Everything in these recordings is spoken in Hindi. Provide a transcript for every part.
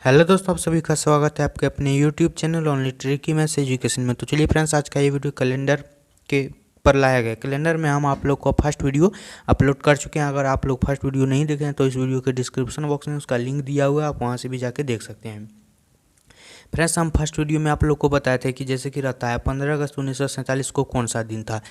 हेलो दोस्तों, आप सभी का स्वागत है आपके अपने YouTube channel only tricky maths education में। तो चलिए फ्रेंड्स, आज का ये वीडियो कैलेंडर के पर लाया गया। कैलेंडर में हम आप लोग को फर्स्ट वीडियो अपलोड कर चुके हैं। अगर आप लोग फर्स्ट वीडियो नहीं देखे हैं तो इस वीडियो के डिस्क्रिप्शन बॉक्स में उसका लिंक दिया हुआ है, आप वहाँ से भी जाके देख सकते हैं। फ्रेंड्स, हम फर्स्ट वीडियो में आप लोग को बताए थे कि जैसे कि रहता है 15 अगस्त 1947 को कौन सा दिन था,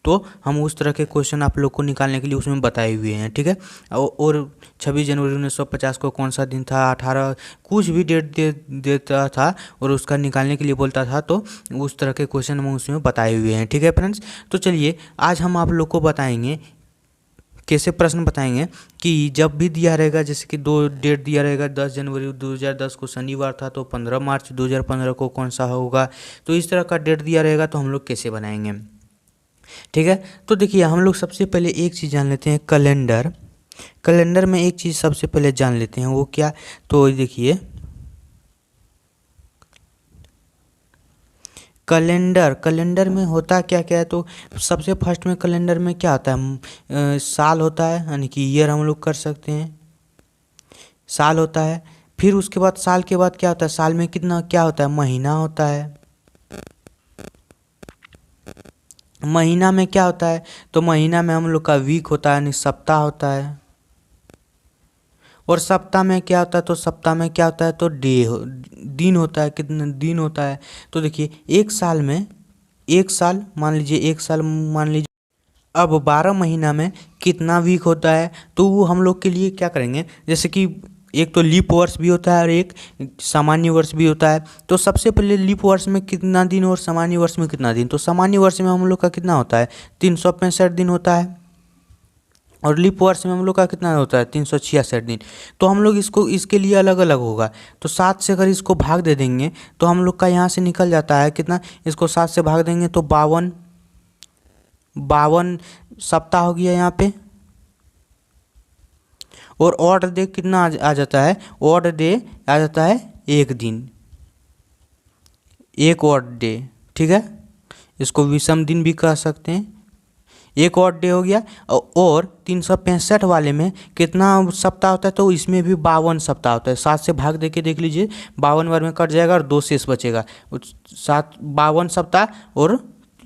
तो हम उस तरह के क्वेश्चन आप लोग को निकालने के लिए उसमें बताए हुए हैं। ठीक है। और 26 जनवरी 1950 को कौन सा दिन था, 18 कुछ भी डेट देता था और उसका निकालने के लिए बोलता था, तो उस तरह के क्वेश्चन हम उसमें बताए हुए हैं। ठीक है फ्रेंड्स, तो चलिए आज हम आप लोग को बताएंगे कैसे प्रश्न बताएंगे कि जब भी दिया रहेगा, जैसे कि दो डेट दिया रहेगा, 10 जनवरी 2010 को शनिवार था तो 15 मार्च 2015 को कौन सा होगा, तो इस तरह का डेट दिया रहेगा तो हम लोग कैसे बनाएंगे। ठीक है। तो देखिए, हम लोग सबसे पहले एक चीज़ जान लेते हैं, कैलेंडर। कैलेंडर में एक चीज़ सबसे पहले जान लेते हैं, वो क्या, तो देखिए कैलेंडर में होता क्या क्या है। तो सबसे फर्स्ट में कैलेंडर में क्या होता है, साल होता है, यानी कि ईयर हम लोग कर सकते हैं, साल होता है। फिर उसके बाद साल के बाद क्या होता है, साल में कितना क्या होता है, महीना होता है। महीना में क्या होता है, तो महीना में हम लोग का वीक होता है, यानी सप्ताह होता है। और सप्ताह में क्या होता है, तो सप्ताह में क्या होता है, तो दिन होता है, कितने दिन होता है। तो देखिए एक साल में, एक साल मान लीजिए, एक साल मान लीजिए, अब 12 महीना में कितना वीक होता है, तो वो हम लोग के लिए क्या करेंगे, जैसे कि एक तो लीप वर्ष भी होता है और एक सामान्य वर्ष भी होता है। तो सबसे पहले लीप वर्ष में कितना दिन और सामान्य वर्ष में कितना दिन, तो सामान्य वर्ष में हम लोग का कितना होता है, 365 दिन होता है, और लीप वर्ष में हम लोग का कितना होता है, 366 दिन। तो हम लोग इसको इसके लिए अलग अलग होगा। तो 7 से अगर इसको भाग दे देंगे तो हम लोग का यहाँ से निकल जाता है कितना, इसको 7 से भाग देंगे तो 52 सप्ताह हो गया यहाँ पे। और ऑड डे कितना आ जाता है, ऑड डे आ जाता है एक दिन, एक ऑड डे। ठीक है, इसको विषम दिन भी कह सकते हैं, एक और डे हो गया। और 365 वाले में कितना सप्ताह होता है, तो इसमें भी 52 सप्ताह होता है। 7 से भाग दे के देख लीजिए, 52 बार में कट जाएगा और 2 शेष बचेगा, 52 सप्ताह और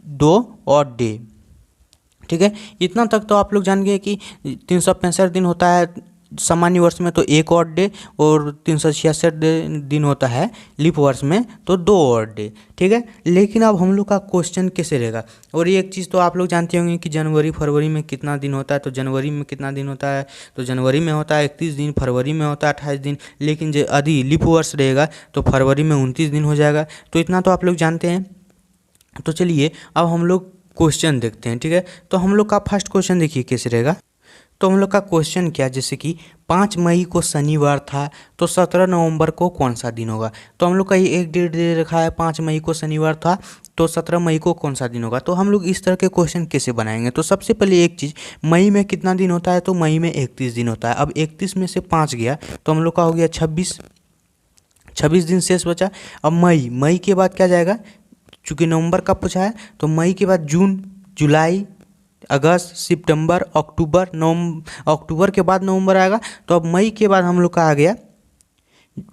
2 और डे। ठीक है, इतना तक तो आप लोग जान गए कि 365 दिन होता है सामान्य वर्ष में तो एक और डे, और 366 दिन होता है लीप वर्ष में तो 2 और डे। ठीक है, लेकिन अब हम लोग का क्वेश्चन कैसे रहेगा। और ये एक चीज़ तो आप लोग जानते होंगे कि जनवरी फरवरी में कितना दिन होता है, तो जनवरी में कितना दिन होता है, तो जनवरी में होता है 31 दिन, फरवरी में होता है 28 दिन। लेकिन जो यदि लीप वर्ष रहेगा तो फरवरी में 29 दिन हो जाएगा। तो इतना तो आप लोग जानते हैं। तो चलिए अब हम लोग क्वेश्चन देखते हैं। ठीक है, तो हम लोग का फर्स्ट क्वेश्चन देखिए कैसे रहेगा। तो हम लोग का क्वेश्चन क्या, जैसे कि 5 मई को शनिवार था तो 17 नवंबर को कौन सा दिन होगा। तो हम लोग का ये एक डेट दे रखा है, 5 मई को शनिवार था तो 17 मई को कौन सा दिन होगा। तो हम लोग इस तरह के क्वेश्चन कैसे बनाएंगे। तो सबसे पहले एक चीज़, मई में कितना दिन होता है, तो मई में 31 दिन होता है। अब 31 में से 5 गया तो हम लोग का हो गया 26 दिन शेष बचा। अब मई के बाद क्या जाएगा, चूँकि नवंबर का पूछा है तो मई के बाद जून, जुलाई, अगस्त, सितंबर, अक्टूबर, अक्टूबर के बाद नवंबर आएगा। तो अब मई के बाद हम लोग का आ गया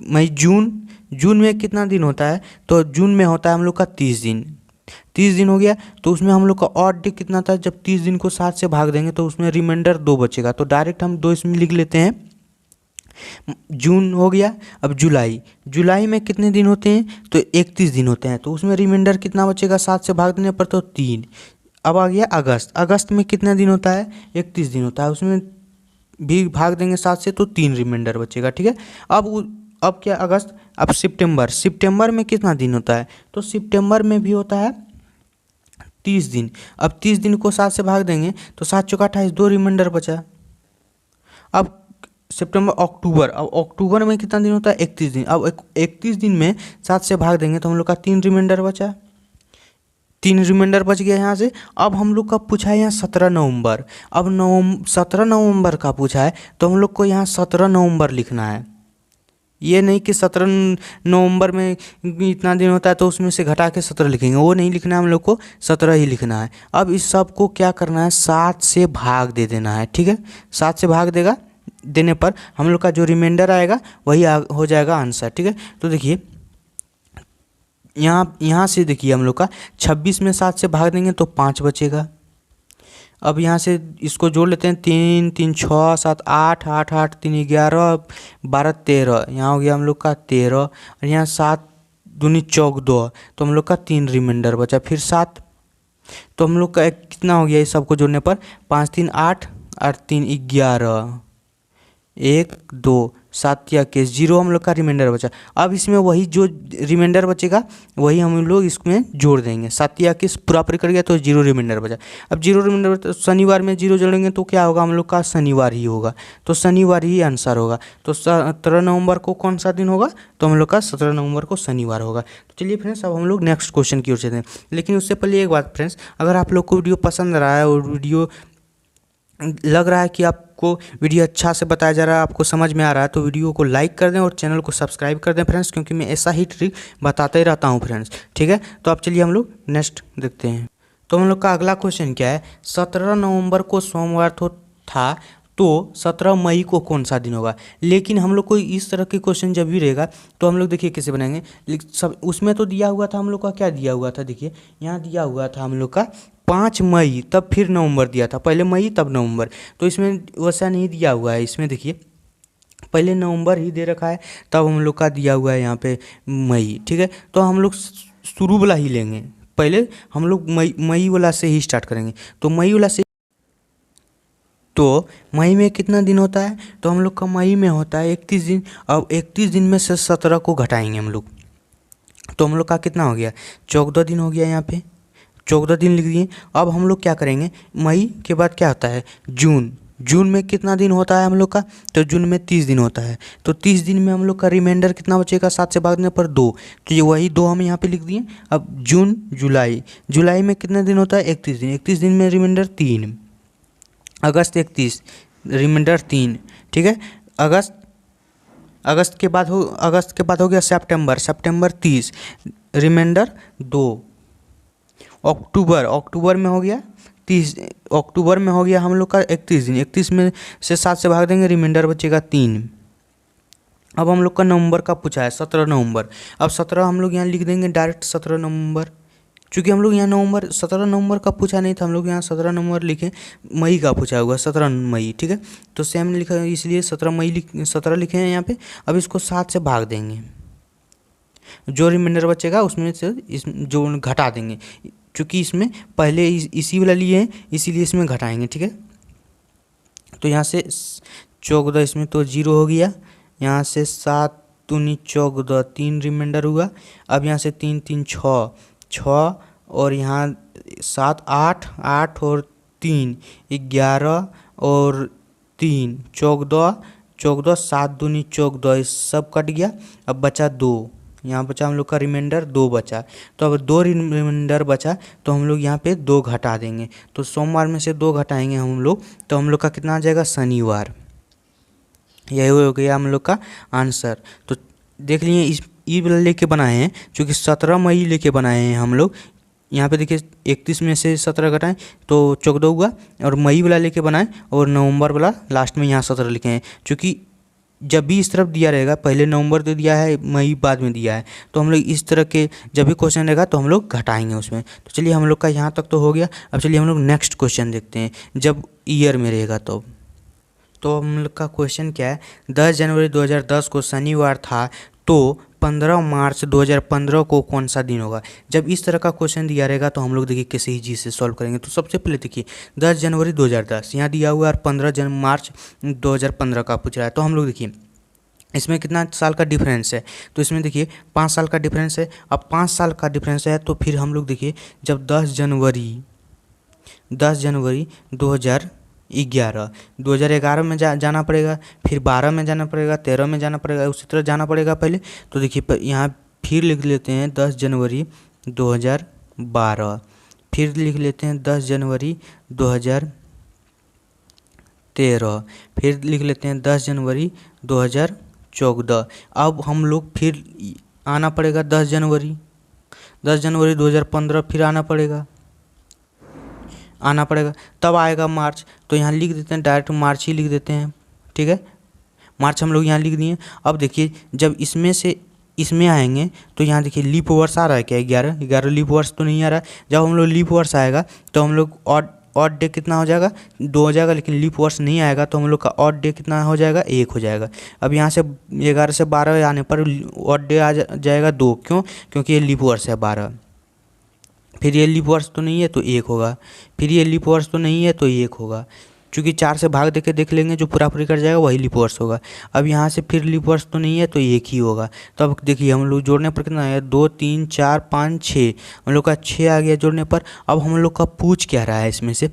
मई, जून में कितना दिन होता है, तो जून में होता है हम लोग का 30 दिन। 30 दिन हो गया तो उसमें हम लोग का ऑड डे कितना था, जब 30 दिन को 7 से भाग देंगे तो उसमें रिमाइंडर 2 बचेगा, तो डायरेक्ट हम 2 इसमें लिख लेते हैं। जून हो गया। अब जुलाई में कितने दिन होते हैं, तो 31 दिन होते हैं, तो उसमें रिमाइंडर कितना बचेगा, 7 से भाग देने पर तो 3। अब आ गया अगस्त में कितना दिन होता है, 31 दिन होता है, उसमें भी भाग देंगे 7 से तो 3 रिमाइंडर बचेगा। ठीक है, अब क्या अगस्त। अब सितंबर में कितना दिन होता है, तो सितंबर में भी होता है 30 दिन। अब 30 दिन को 7 से भाग देंगे तो 7 चौका 28, 2 रिमाइंडर बचा। अब सितंबर, अक्टूबर। अब अक्टूबर में कितना दिन होता है, 31 दिन। अब 31 दिन में 7 से भाग देंगे तो हम लोग का 3 रिमाइंडर बचा, 3 रिमाइंडर बच गया यहाँ से। अब हम लोग का पूछा है यहाँ 17 नवंबर। अब 17 नवंबर का पूछा है तो हम लोग को यहाँ 17 नवंबर लिखना है। ये नहीं कि 17 नवंबर में इतना दिन होता है तो उसमें से घटा के 17 लिखेंगे, वो नहीं लिखना है, हम लोग को 17 ही लिखना है। अब इस सब को क्या करना है, 7 से भाग दे देना है। ठीक है, 7 से भाग देगा देने पर हम लोग का जो रिमाइंडर आएगा वही हो जाएगा आंसर। ठीक है, तो देखिए यहाँ से देखिए हम लोग का 26 में 7 से भाग देंगे तो 5 बचेगा। अब यहाँ से इसको जोड़ लेते हैं, 3 3 6 7 8 8 8 3 11 12 13, यहाँ हो गया हम लोग का 13, और यहाँ 7 दूनी 14, तो हम लोग का 3 रिमाइंडर बचा, फिर 7, तो हम लोग का कितना हो गया इस सबको जोड़ने पर, 5 3 8 8 3 11, 1 2 7 या केस 0 हम लोग का रिमाइंडर बचा। अब इसमें वही जो रिमाइंडर बचेगा वही हम लोग इसमें जोड़ देंगे, 7 या केस पूरा कर गया तो 0 रिमाइंडर बचा। अब 0 रिमाइंडर तो शनिवार में 0 जोड़ेंगे तो क्या होगा हम लोग का, शनिवार ही होगा, तो शनिवार ही आंसर होगा। तो 17 नवंबर को कौन सा दिन होगा, तो हम लोग का 17 नवंबर को शनिवार होगा। तो चलिए फ्रेंड्स अब हम लोग नेक्स्ट क्वेश्चन की ओर चलते हैं, लेकिन उससे पहले एक बात फ्रेंड्स, अगर आप लोग को वीडियो पसंद आ रहा है और वीडियो लग रहा है कि आपको वीडियो अच्छा से बताया जा रहा है, आपको समझ में आ रहा है, तो वीडियो को लाइक कर दें और चैनल को सब्सक्राइब कर दें फ्रेंड्स, क्योंकि मैं ऐसा ही ट्रिक बताते ही रहता हूं फ्रेंड्स। ठीक है, तो अब चलिए हम लोग नेक्स्ट देखते हैं। तो हम लोग का अगला क्वेश्चन क्या है, 17 नवंबर को सोमवार था तो 17 मई को कौन सा दिन होगा। लेकिन हम लोग को इस तरह के क्वेश्चन जब भी रहेगा तो हम लोग देखिए कैसे बनाएंगे, सब उसमें तो दिया हुआ था हम लोग का, क्या दिया हुआ था, देखिए यहाँ दिया हुआ था हम लोग का 5 मई, तब फिर नवंबर दिया था, पहले मई तब नवंबर, तो इसमें वैसा नहीं दिया हुआ है। इसमें देखिए पहले नवंबर ही दे रखा है, तब हम लोग का दिया हुआ है यहाँ पे मई। ठीक है, तो हम लोग शुरू वाला ही लेंगे, पहले हम लोग मई वाला से ही स्टार्ट करेंगे। तो मई वाला से, तो मई में कितना दिन होता है, तो हम लोग का मई में होता है 31 दिन। अब 31 दिन में से 17 को घटाएंगे हम लोग, तो हम लोग का कितना हो गया, 14 दिन हो गया, यहाँ पे 14 दिन लिख दिए। अब हम लोग क्या करेंगे, मई के बाद क्या होता है, जून। जून में कितना दिन होता है हम लोग का, तो जून में 30 दिन होता है। तो 30 दिन में हम लोग का रिमाइंडर कितना बचेगा, 7 से भागने पर 2, तो ये वही 2 हम यहाँ पे लिख दिए। अब जून जुलाई, जुलाई में कितने दिन होता है, 31 दिन, 31 दिन में रिमाइंडर 3, अगस्त 31, रिमाइंडर 3। ठीक है, अगस्त के बाद हो गया सितंबर, सितंबर 30, रिमाइंडर 2। अक्टूबर में हो गया 30, अक्टूबर में हो गया हम लोग का 31 दिन, 31 में से 7 से भाग देंगे, रिमाइंडर बचेगा 3। अब हम लोग का नवंबर का पूछा है, 17 नवंबर। अब 17 हम लोग यहाँ लिख देंगे डायरेक्ट 17 नवंबर, चूँकि हम लोग यहाँ 17 नवंबर का पूछा नहीं था, हम लोग यहाँ 17 नवंबर लिखे, मई का पूछा हुआ 17 मई। ठीक है, तो सेम लिखा इसलिए 17 लिखे हैं यहाँ पे। अब इसको 7 से भाग देंगे, जो रिमाइंडर बचेगा उसमें से जो घटा देंगे, चूँकि इसमें पहले इसी वाला लिए हैं इसीलिए इसमें घटाएंगे। ठीक है, तो यहाँ से 14, इसमें तो 0 हो गया, यहाँ से 7 दूनी 14, 3 रिमाइंडर हुआ। अब यहाँ से 3 3 6 और यहाँ 7 8 8 और 3 11 और 3 14, 7 दूनी 14, इस सब कट गया। अब बचा 2, यहाँ बचा हम लोग का रिमाइंडर 2 बचा। तो अब 2 रिमाइंडर बचा तो हम लोग यहाँ पे 2 घटा देंगे, तो सोमवार में से 2 घटाएंगे हम लोग, तो हम लोग का कितना आ जाएगा, शनिवार। यही हो गया हम लोग का आंसर। तो देख लिए इस ई वाला लेके बनाए हैं, चूँकि 17 मई लेके बनाए हैं हम लोग। यहाँ पे देखिए 31 में से 17 घटाएं तो 14 हुआ, और मई वाला लेके बनाएं और नवंबर वाला लास्ट में यहाँ 17 लिखे हैं। चूँकि जब भी इस तरफ दिया रहेगा, पहले नवंबर तो दिया है, मई बाद में दिया है, तो हम लोग इस तरह के जब भी क्वेश्चन रहेगा तो हम लोग घटाएंगे उसमें। तो चलिए हम लोग का यहाँ तक तो हो गया। अब चलिए हम लोग नेक्स्ट क्वेश्चन देखते हैं, जब ईयर में रहेगा तो हम लोग का क्वेश्चन क्या है, 10 जनवरी 2010 को शनिवार था तो 15 मार्च 2015 को कौन सा दिन होगा। जब इस तरह का क्वेश्चन दिया रहेगा तो हम लोग देखिए कैसे ही चीज़ से सॉल्व करेंगे। तो सबसे पहले देखिए 10 जनवरी 2010 यहाँ दिया हुआ है, और 15 मार्च 2015 का पूछ रहा है। तो हम लोग देखिए इसमें कितना साल का डिफरेंस है, तो इसमें देखिए 5 साल का डिफरेंस है। अब 5 साल का डिफरेंस है तो फिर हम लोग देखिए जब 10 जनवरी 2011 में जाना पड़ेगा, फिर 12 में जाना पड़ेगा, 13 में जाना पड़ेगा, उसी तरह जाना पड़ेगा पहले। तो देखिए यहाँ फिर लिख लेते हैं 10 जनवरी 2012, फिर लिख लेते हैं 10 जनवरी 2013, फिर लिख लेते हैं 10 जनवरी 2014। अब हम लोग फिर आना पड़ेगा 10 जनवरी 2015, फिर आना पड़ेगा, तब आएगा मार्च। तो यहाँ लिख देते हैं डायरेक्ट मार्च ही लिख देते हैं। ठीक है, मार्च हम लोग यहाँ लिख दिए। अब देखिए जब इसमें से इसमें आएंगे तो यहाँ देखिए लीप वर्ष आ रहा है क्या, 11 लीप वर्ष तो नहीं आ रहा है। जब हम लोग लीप वर्ष आएगा तो हम लोग ऑड डे कितना हो जाएगा, 2 हो जाएगा, लेकिन लीप वर्ष नहीं आएगा तो हम लोग का ऑड डे कितना हो जाएगा, 1 हो जाएगा। अब यहाँ से 11 से 12 आने पर ऑड डे आ जाएगा 2, क्यों, क्योंकि ये लीप वर्ष है 12। फिर ये लीप वर्ष तो नहीं है तो 1 होगा, फिर ये लीप वर्ष तो नहीं है तो 1 होगा, क्योंकि 4 से भाग देके देख लेंगे, जो पूरा पूरी कर जाएगा वही लीप वर्ष होगा। अब यहाँ से फिर लीप वर्ष तो नहीं है तो 1 ही होगा। तो अब देखिए हम लोग जोड़ने पर कितना है, 2 3 4 5 6, हम लोग का 6 आ गया जोड़ने पर। अब हम लोग का पूछ क्या रहा है इसमें से,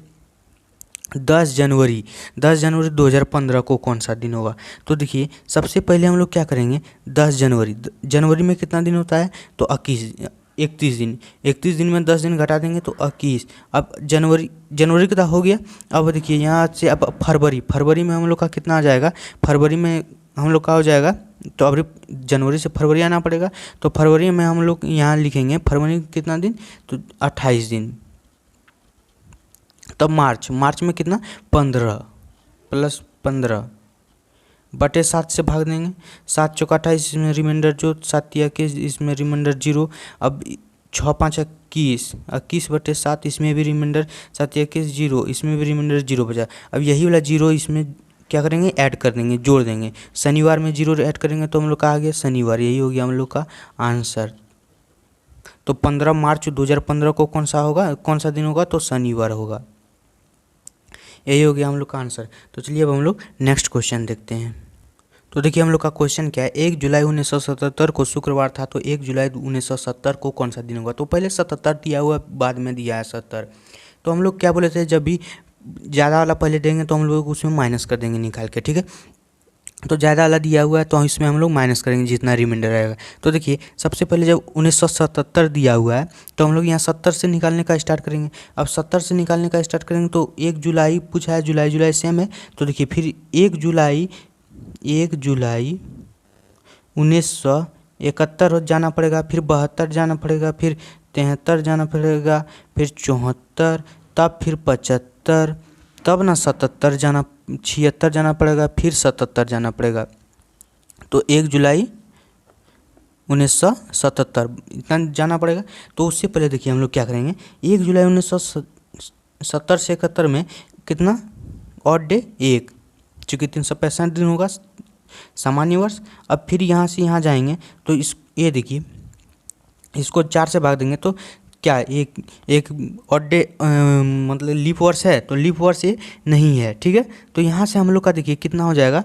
10 जनवरी 2015 को कौन सा दिन होगा। तो देखिए सबसे पहले हम लोग क्या करेंगे, 10 जनवरी में कितना दिन होता है तो 31 दिन, 31 दिन में 10 दिन घटा देंगे तो 21। अब जनवरी कितना हो गया। अब देखिए यहाँ से अब फरवरी में हम लोग का कितना आ जाएगा, फरवरी में हम लोग का हो जाएगा, तो अब जनवरी से फरवरी आना पड़ेगा। तो फरवरी में हम लोग यहाँ लिखेंगे फरवरी कितना दिन तो 28 दिन। तब मार्च में कितना, 15 + 15 बटे 7 से भाग देंगे, 7 चौका 28, इसमें रिमाइंडर जो 7 या 21, इसमें रिमाइंडर 0। अब 6 5 21 बटे 7, इसमें भी रिमाइंडर 7 या 21 0, इसमें भी रिमाइंडर 0 बचा। अब यही वाला 0 इसमें क्या करेंगे, ऐड कर देंगे, जोड़ देंगे। शनिवार में 0 ऐड करेंगे तो हम लोग का आ गया शनिवार, यही हो गया हम लोग का आंसर। तो 15 मार्च 2015 को कौन सा दिन होगा तो शनिवार होगा, यही हो गया हम लोग का आंसर। तो चलिए अब हम लोग नेक्स्ट क्वेश्चन देखते हैं। तो देखिए हम लोग का क्वेश्चन क्या है, 1 जुलाई 1977 को शुक्रवार था, तो 1 जुलाई 1970 को कौन सा दिन होगा। तो पहले 77 दिया हुआ, बाद में दिया है 70। तो हम लोग क्या बोले थे, जब भी ज़्यादा वाला पहले देंगे तो हम लोग उसमें माइनस कर देंगे निकाल के, ठीक है। तो ज़्यादा वाला दिया हुआ है तो इसमें हम लोग माइनस करेंगे जितना रिमाइंडर आएगा। तो देखिए सबसे पहले जब 1977 दिया हुआ है तो हम लोग यहाँ 70 से निकालने का स्टार्ट करेंगे। अब 70 से निकालने का स्टार्ट करेंगे तो 1 जुलाई पूछा है, जुलाई सेम है। तो देखिए फिर 1 जुलाई 1971 जाना पड़ेगा, फिर 72 जाना पड़ेगा, फिर 73 जाना पड़ेगा, फिर 74, तब फिर 75, तब ना 76 जाना पड़ेगा, फिर 77 जाना पड़ेगा। तो 1 जुलाई 1977 इतना जाना पड़ेगा। तो उससे पहले देखिए हम लोग क्या करेंगे, 1 जुलाई 1970 से 71 में कितना, ऑड डे 1, चूँकि 365 दिन होगा सामान्य वर्ष। अब फिर यहाँ से यहाँ जाएंगे तो ये देखिए इसको 4 से भाग देंगे तो क्या, एक ऑड डे मतलब लीप वर्ष है, तो लीप वर्ष ये नहीं है, ठीक है। तो यहाँ से हम लोग का देखिए कितना हो जाएगा,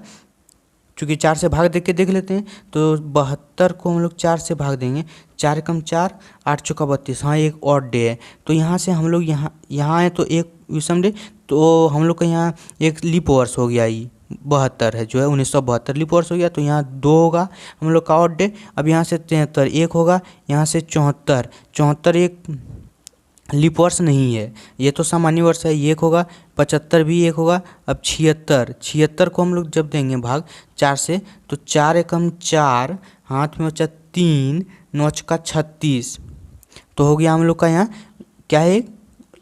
चूँकि 4 से भाग दे के देख लेते हैं। तो 72 को हम लोग 4 से भाग देंगे, 4 एकम 4, 8 चौका 32, हाँ एक ऑड डे है। तो यहाँ से हम लोग यहाँ आए तो एक विषम डे, तो हम लोग का यहाँ एक लीप वर्ष हो गया, ये 72 है जो है 1972 लीप वर्ष हो गया। तो यहाँ 2 होगा हम लोग का ऑड डे। अब यहाँ से 73 1 होगा, यहाँ से 74 एक लीप वर्ष नहीं है, ये तो सामान्य वर्ष है, ये 1 होगा, 75 भी 1 होगा। अब 76 को हम लोग जब देंगे भाग 4 से, तो 4 एकम 4, हाथ में बचा 3, 9 चौका 36, तो हो गया हम लोग का यहाँ क्या है,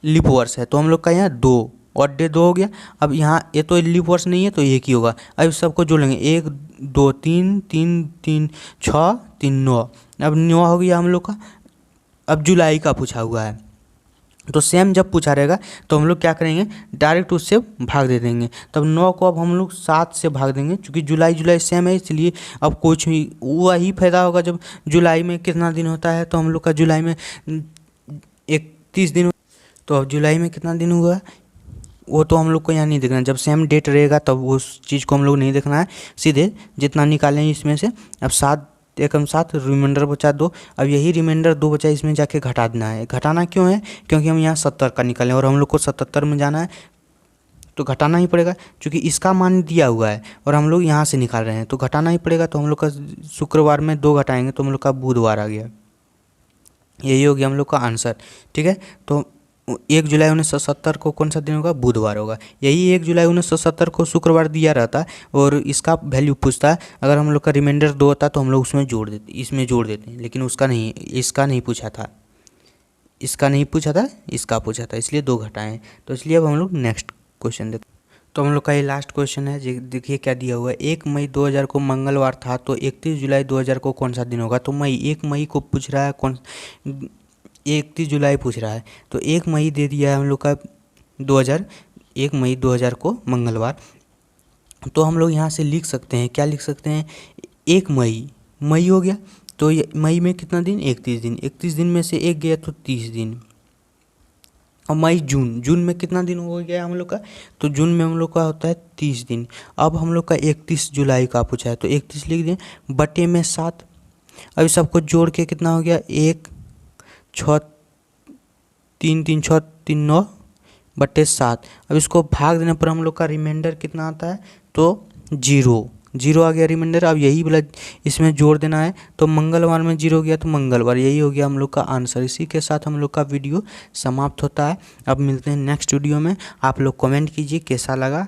लीप वर्ष है। तो हम लोग का यहाँ 2 ऑड डे 2 हो गया। अब यहाँ ये तो लीप वर्ष नहीं है तो 1 ही होगा। अब सबको जोड़ लेंगे, 1 2 3 3 3 6 3 9, अब 9 हो गया हम लोग का। अब जुलाई का पूछा हुआ है, तो सेम जब पूछा रहेगा तो हम लोग क्या करेंगे, डायरेक्ट उससे भाग दे देंगे। तब 9 को अब हम लोग 7 से भाग देंगे, क्योंकि जुलाई सेम है, इसलिए अब कुछ भी वही फायदा होगा। जब जुलाई में कितना दिन होता है, तो हम लोग का जुलाई में 31 दिन, तो अब जुलाई में कितना दिन हुआ वो तो हम लोग को यहाँ नहीं देखना। जब सेम डेट रहेगा तब उस चीज़ को हम लोग नहीं देखना है, सीधे जितना निकालें इसमें से। अब 7 एकम 7, रिमाइंडर बचा 2। अब यही रिमाइंडर 2 बचा, इसमें जाके घटा देना है। घटाना क्यों है, क्योंकि हम यहाँ 70 का निकालें और हम लोग को 77 में जाना है, तो घटाना ही पड़ेगा, क्योंकि इसका मान दिया हुआ है और हम लोग यहाँ से निकाल रहे हैं, तो घटाना ही पड़ेगा। तो हम लोग का शुक्रवार में 2 घटाएंगे तो हम लोग का बुधवार आ गया, यही हो गया हम लोग का आंसर, ठीक है। तो 1 जुलाई 1970 को कौन सा दिन होगा, बुधवार होगा। यही 1 जुलाई 1970 को शुक्रवार दिया रहता और इसका वैल्यू पूछता है। अगर हम लोग का रिमाइंडर 2 होता तो हम लोग इसमें जोड़ देते हैं, लेकिन इसका नहीं पूछा था, इसका पूछा था, इसलिए 2 घटाएं। तो इसलिए अब हम लोग नेक्स्ट क्वेश्चन देखते हैं। तो हम लोग का ये लास्ट क्वेश्चन है, देखिए क्या दिया हुआ है। 1 मई 2000 को मंगलवार था तो 31 जुलाई 2000 को कौन सा दिन होगा। तो 1 मई को पूछ रहा है, कौन 31 जुलाई पूछ रहा है, तो 1 मई दे दिया है हम लोग का 2000, 1 मई 2000 को मंगलवार। तो हम लोग यहाँ से लिख सकते हैं, क्या लिख सकते हैं, 1 मई हो गया, तो ये मई में कितना दिन, 31 दिन, 31 दिन में से 1 गया तो 30 दिन। और मई जून में कितना दिन हो गया हम लोग का, तो जून में हम लोग का होता है 30 दिन। अब हम लोग का 31 जुलाई का पूछा है, तो 31 लिख दें, बटे में 7। अब इस सबको जोड़ के कितना हो गया, 1 6 3 3 6 3 9 बटे 7। अब इसको भाग देने पर हम लोग का रिमाइंडर कितना आता है, तो 0 आ गया रिमाइंडर। अब यही वाला इसमें जोड़ देना है, तो मंगलवार में 0 गया तो मंगलवार, यही हो गया हम लोग का आंसर। इसी के साथ हम लोग का वीडियो समाप्त होता है। अब मिलते हैं नेक्स्ट वीडियो में। आप लोग कमेंट कीजिए कैसा लगा।